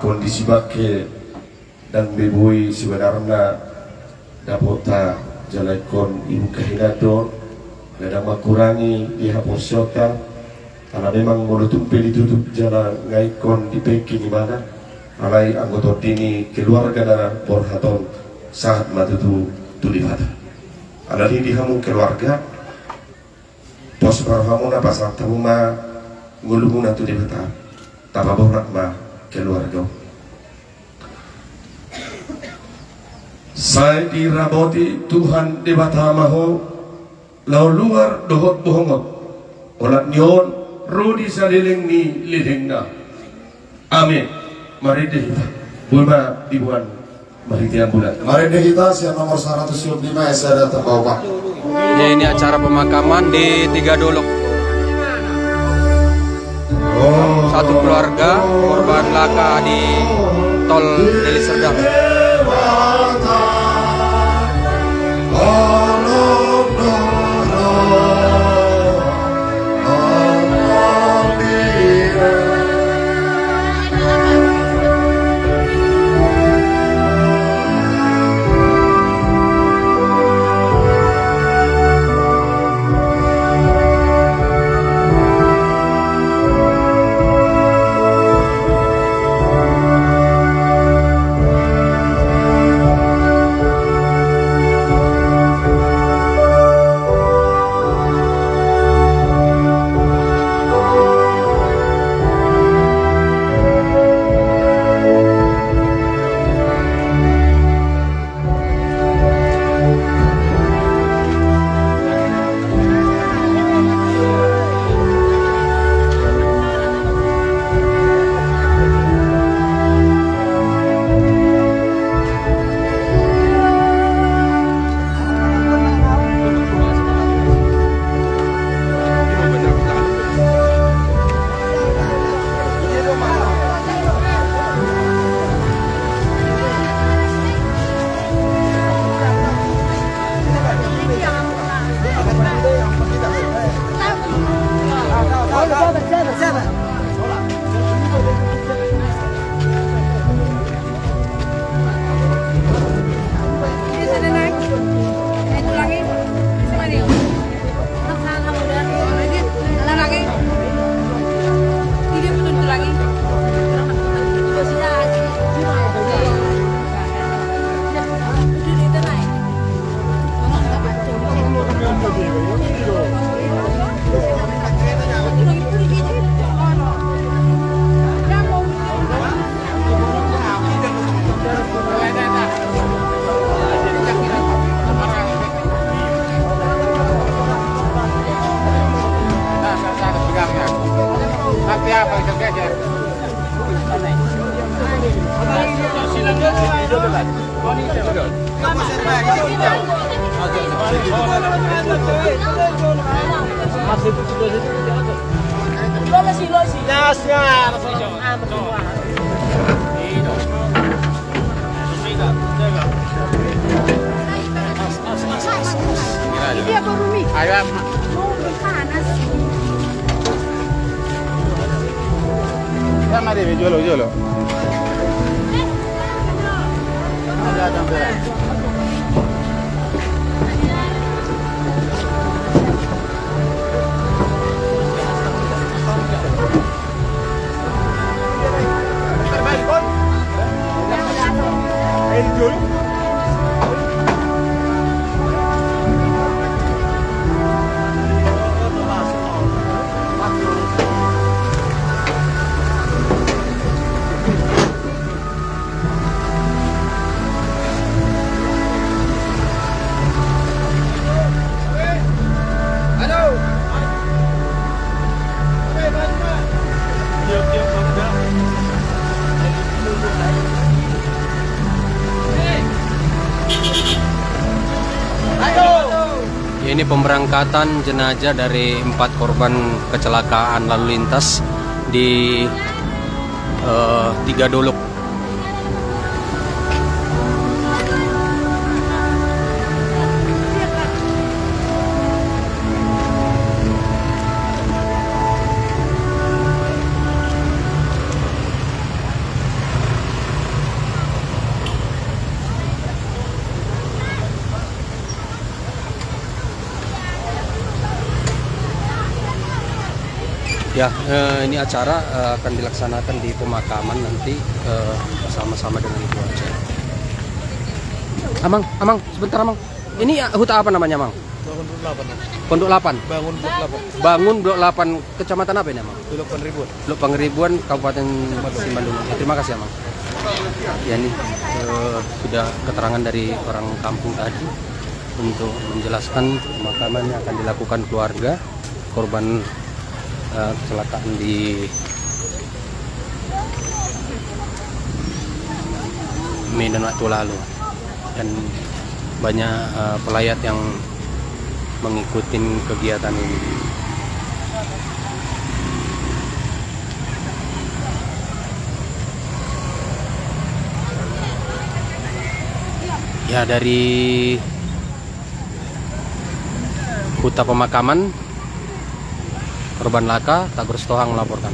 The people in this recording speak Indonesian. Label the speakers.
Speaker 1: kondisi bake dan bebui sebenarnya dapat jalakon ibu kahinato ada kurangi dihaposyokkan karena memang mau tumpe ditutup jalan ngaikon di Peking di mana alai anggota dini keluarga dan porhaton saat matutu tulibata ada di hamu keluarga pos barhamu na pasang tamuma ngulungun tu dibata tababorak ma keluarga saya diraboti Tuhan debata maho lau luar dohot bohongot olat nyon rudi saliling ni lidengna amin mari deh kita bulma dibuan mari tiang bulan
Speaker 2: mari deh kita siap nomor 105 saya datang bawa
Speaker 3: ya ini acara pemakaman di Tiga Dolok satu keluarga korban laka di tol Deli Serdang. pemberangkatan jenazah dari 4 korban kecelakaan lalu lintas di Tiga Dolok. Ya, ini acara akan dilaksanakan di pemakaman nanti bersama-sama dengan keluarga. Amang, sebentar Amang. Ini hutan apa namanya, Amang?
Speaker 4: Bangun Blok 8.
Speaker 3: Pondok 8.
Speaker 4: Bangun Blok 8.
Speaker 3: Bangun Blok 8, kecamatan apa ini, Amang?
Speaker 4: Blok Pangeribuan.
Speaker 3: Blok Pangeribuan, Kabupaten Simalungun. Ya, terima kasih, Amang. Ya, ini sudah keterangan dari orang kampung tadi untuk menjelaskan pemakaman yang akan dilakukan keluarga korban kecelakaan di Medan waktu lalu, dan banyak pelayat yang mengikuti kegiatan ini. Ya, dari Huta Pemakaman korban laka, Tagur Stohang melaporkan.